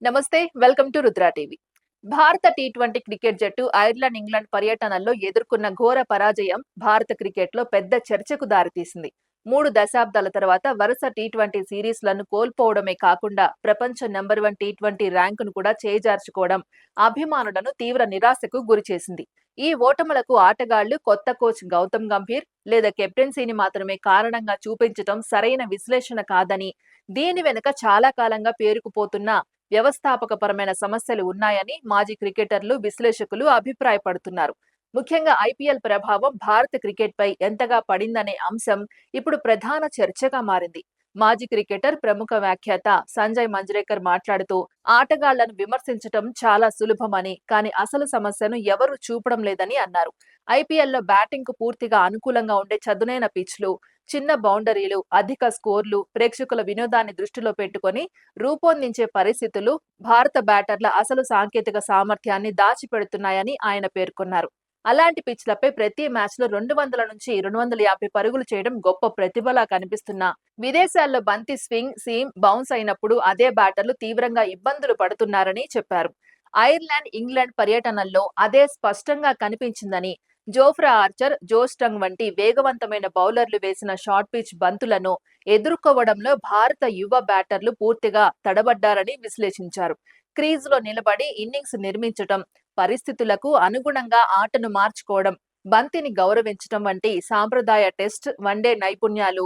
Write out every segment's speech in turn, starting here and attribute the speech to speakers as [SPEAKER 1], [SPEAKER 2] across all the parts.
[SPEAKER 1] నమస్తే, welcome to Rudra TV. భారత T20 cricket జట్టు ఐర్లాండ్, ఇంగ్లాండ్ పర్యటనల్లో ఎదుర్కొన్న ఘోర పరాజయం భారత క్రికెట్లో పెద్ద చర్చకు దారితీసింది. 3 దశాబ్దాల తర్వాత వరుస టీ20 సిరీస్లను కోల్పోవడమే కాకుండా ప్రపంచ నంబర్ 1 టీ20 ర్యాంకును కూడా చేజార్చుకోవడం అభిమానులను తీవ్ర నిరాశకు గురిచేసింది. ఈ ఓటములకు ఆటగాళ్లు కొత్త కోచ్ గౌతమ్ గంభీర్ లేదా కెప్టెన్సీని మాత్రమే కారణంగా చూపించడం సరైన విశ్లేషణ కాదని, దీని వెనుక చాలా కాలంగా పేరుకుపోతున్న వ్యవస్థాపకపరమైన సమస్యలు ఉన్నాయని మాజీ క్రికెటర్లు, విశ్లేషకులు అభిప్రాయపడుతున్నారు. ముఖ్యంగా ఐపీఎల్ ప్రభావం భారత క్రికెట్పై ఎంతగా పడిందనే అంశం ఇప్పుడు ప్రధాన చర్చగా మారింది. మాజీ క్రికెటర్, ప్రముఖ వ్యాఖ్యాత సంజయ్ మంజ్రేకర్ మాట్లాడుతూ, ఆటగాళ్లను విమర్శించటం చాలా సులభమని, కానీ అసలు సమస్యను ఎవరూ చూపడం లేదని అన్నారు. ఐపీఎల్లో బ్యాటింగ్ కు పూర్తిగా అనుకూలంగా ఉండే చదునైన పిచ్లు, చిన్న బౌండరీలు, అధిక స్కోర్లు, ప్రేక్షకుల వినోదాన్ని దృష్టిలో పెట్టుకొని రూపొందించే పరిస్థితులు భారత బ్యాటర్ల అసలు సాంకేతిక సామర్థ్యాన్ని దాచిపెడుతున్నాయని ఆయన పేర్కొన్నారు. అలాంటి పిచ్లపై ప్రతి మ్యాచ్లో 200 నుంచి 250 పరుగులు చేయడం గొప్ప ప్రతిభలా కనిపిస్తున్నా, విదేశాల్లో బంతి స్వింగ్, సీమ్, బౌన్స్ అయినప్పుడు అదే బ్యాటర్లు తీవ్రంగా ఇబ్బందులు పడుతున్నారని చెప్పారు. ఐర్లాండ్, ఇంగ్లాండ్ పర్యటనల్లో అదే స్పష్టంగా కనిపించిందని, జోఫ్రా ఆర్చర్, జో స్టంగ్ వంటి వేగవంతమైన బౌలర్లు వేసిన షార్ట్ పిచ్ బంతులను ఎదుర్కోవడంలో భారత యువ బ్యాటర్లు పూర్తిగా తడబడ్డారని విశ్లేషించారు. క్రీజులో నిలబడి ఇన్నింగ్స్ నిర్మించటం, పరిస్థితులకు అనుగుణంగా ఆటను మార్చుకోవడం, బంతిని గౌరవించటం వంటి సాంప్రదాయ టెస్ట్, వన్డే నైపుణ్యాలు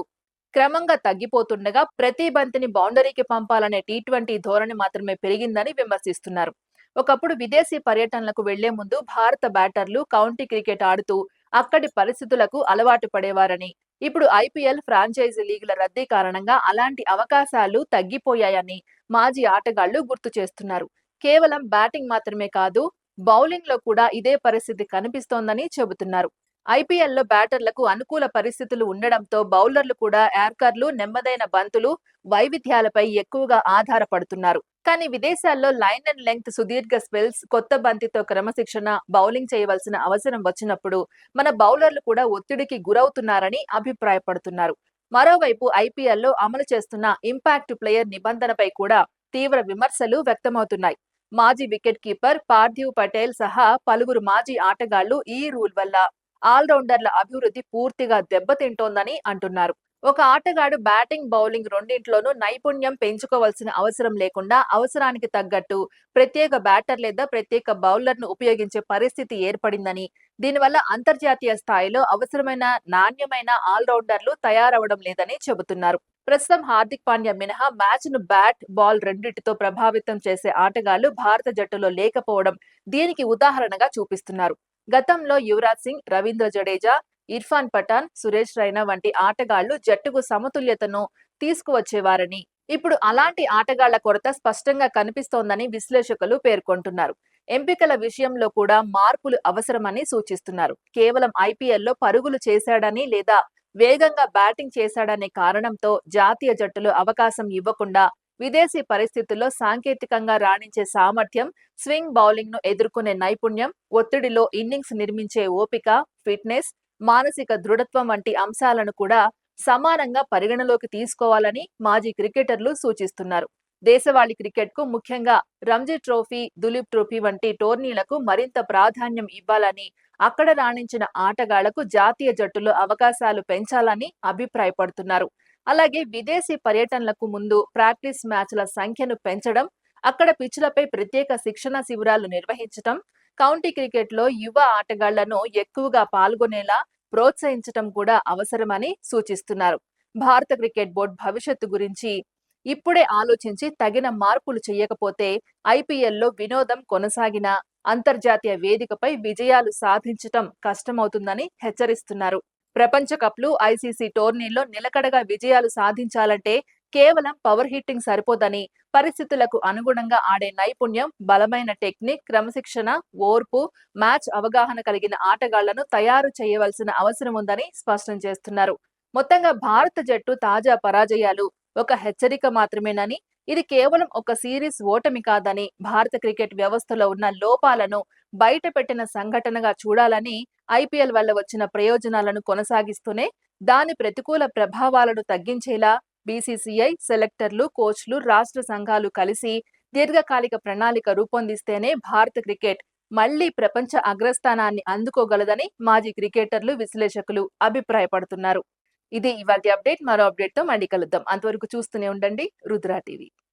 [SPEAKER 1] క్రమంగా తగ్గిపోతుండగా ప్రతి బంతిని బౌండరీకి పంపాలనే టీ20 ధోరణి మాత్రమే పెరిగిందని విమర్శిస్తున్నారు. ఒకప్పుడు విదేశీ పర్యటనలకు వెళ్లే ముందు భారత బ్యాటర్లు కౌంటీ క్రికెట్ ఆడుతూ అక్కడి పరిస్థితులకు అలవాటు పడేవారని, ఇప్పుడు ఐపీఎల్, ఫ్రాంచైజీ లీగుల రద్దీ కారణంగా అలాంటి అవకాశాలు తగ్గిపోయాయని మాజీ ఆటగాళ్లు గుర్తు చేస్తున్నారు. కేవలం బ్యాటింగ్ మాత్రమే కాదు, బౌలింగ్ లో కూడా ఇదే పరిస్థితి కనిపిస్తోందని చెబుతున్నారు. ఐపీఎల్లో బ్యాటర్లకు అనుకూల పరిస్థితులు ఉండడంతో బౌలర్లు కూడా యార్కర్లు, నెమ్మదైన బంతులు, వైవిధ్యాలపై ఎక్కువగా ఆధారపడుతున్నారు. కానీ విదేశాల్లో లైన్ అండ్ లెంగ్త్, సుదీర్ఘ స్పెల్స్, కొత్త బంతితో క్రమశిక్షణ బౌలింగ్ చేయవలసిన అవసరం వచ్చినప్పుడు మన బౌలర్లు కూడా ఒత్తిడికి గురవుతున్నారని అభిప్రాయపడుతున్నారు. మరోవైపు ఐపీఎల్లో అమలు చేస్తున్న ఇంపాక్ట్ ప్లేయర్ నిబంధనపై కూడా తీవ్ర విమర్శలు వ్యక్తమవుతున్నాయి. మాజీ వికెట్ కీపర్ పార్థివ్ పటేల్ సహా పలువురు మాజీ ఆటగాళ్లు ఈ రూల్ వల్ల ఆల్రౌండర్ల అభివృద్ధి పూర్తిగా దెబ్బతింటోందని అంటున్నారు. ఒక ఆటగాడు బ్యాటింగ్, బౌలింగ్ రెండింట్లోనూ నైపుణ్యం పెంచుకోవాల్సిన అవసరం లేకుండా అవసరానికి తగ్గట్టు ప్రత్యేక బ్యాటర్ లేదా ప్రత్యేక బౌలర్ను ఉపయోగించే పరిస్థితి ఏర్పడిందని, దీనివల్ల అంతర్జాతీయ స్థాయిలో అవసరమైన నాణ్యమైన ఆల్రౌండర్లు తయారవడం లేదని చెబుతున్నారు. ప్రస్తుతం హార్దిక్ పాండ్యా మినహా మ్యాచ్ను బ్యాట్, బాల్ రెండింటితో ప్రభావితం చేసే ఆటగాళ్లు భారత జట్టులో లేకపోవడం దీనికి ఉదాహరణగా చూపిస్తున్నారు. గతంలో యువరాజ్ సింగ్, రవీంద్ర జడేజా, ఇర్ఫాన్ పఠాన్, సురేష్ రైనా వంటి ఆటగాళ్లు జట్టుకు సమతుల్యతను తీసుకువచ్చేవారని, ఇప్పుడు అలాంటి ఆటగాళ్ల కొరత స్పష్టంగా కనిపిస్తోందని విశ్లేషకులు పేర్కొంటున్నారు. ఎంపికల విషయంలో కూడా మార్పులు అవసరమని సూచిస్తున్నారు. కేవలం ఐపీఎల్లో పరుగులు చేశాడని లేదా వేగంగా బ్యాటింగ్ చేశాడనే కారణంతో జాతీయ జట్టులో అవకాశం ఇవ్వకుండా విదేశీ పరిస్థితుల్లో సాంకేతికంగా రాణించే సామర్థ్యం, స్వింగ్ బౌలింగ్ ను ఎదుర్కొనే నైపుణ్యం, ఒత్తిడిలో ఇన్నింగ్స్ నిర్మించే ఓపిక, ఫిట్నెస్, మానసిక దృఢత్వం వంటి అంశాలను కూడా సమానంగా పరిగణలోకి తీసుకోవాలని మాజీ క్రికెటర్లు సూచిస్తున్నారు. దేశవాళీ క్రికెట్ కు, ముఖ్యంగా రంజీ ట్రోఫీ, దులీప్ ట్రోఫీ వంటి టోర్నీలకు మరింత ప్రాధాన్యం ఇవ్వాలని, అక్కడ రాణించిన ఆటగాళ్లకు జాతీయ జట్టులో అవకాశాలు పెంచాలని అభిప్రాయపడుతున్నారు. అలాగే విదేశీ పర్యటనలకు ముందు ప్రాక్టీస్ మ్యాచ్ల సంఖ్యను పెంచడం, అక్కడ పిచ్లపై ప్రత్యేక శిక్షణ శిబిరాలు నిర్వహించడం, కౌంటీ క్రికెట్లో యువ ఆటగాళ్లను ఎక్కువగా పాల్గొనేలా ప్రోత్సహించడం కూడా అవసరమని సూచిస్తున్నారు. భారత క్రికెట్ బోర్డు భవిష్యత్తు గురించి ఇప్పుడే ఆలోచించి తగిన మార్పులు చేయకపోతే ఐపీఎల్లో వినోదం కొనసాగినా అంతర్జాతీయ వేదికపై విజయాలు సాధించటం కష్టమవుతుందని హెచ్చరిస్తున్నారు. ప్రపంచ కప్లు, ఐసీసీ టోర్నీల్లో నిలకడగా విజయాలు సాధించాలంటే కేవలం పవర్ హిట్టింగ్ సరిపోదని, పరిస్థితులకు అనుగుణంగా ఆడే నైపుణ్యం, బలమైన టెక్నిక్, క్రమశిక్షణ, ఓర్పు, మ్యాచ్ అవగాహన కలిగిన ఆటగాళ్లను తయారు చేయవలసిన అవసరం ఉందని స్పష్టం చేస్తున్నారు. మొత్తంగా భారత జట్టు తాజా పరాజయాలు ఒక హెచ్చరిక మాత్రమేనని, ఇది కేవలం ఒక సిరీస్ ఓటమి కాదని, భారత క్రికెట్ వ్యవస్థలో ఉన్న లోపాలను బయటపెట్టిన సంఘటనగా చూడాలని, ఐపీఎల్ వల్ల వచ్చిన ప్రయోజనాలను కొనసాగిస్తూనే దాని ప్రతికూల ప్రభావాలను తగ్గించేలా బీసీసీఐ, సెలెక్టర్లు, కోచ్లు, రాష్ట్ర సంఘాలు కలిసి దీర్ఘకాలిక ప్రణాళిక రూపొందిస్తేనే భారత క్రికెట్ మళ్లీ ప్రపంచ అగ్రస్థానాన్ని అందుకోగలదని మాజీ క్రికెటర్లు, విశ్లేషకులు అభిప్రాయపడుతున్నారు. ఇది ఇవాల్టి అప్డేట్. మరో అప్డేట్‌తో మళ్ళీ కలుద్దాం. అంతవరకు చూస్తూనే ఉండండి రుద్ర టీవీ.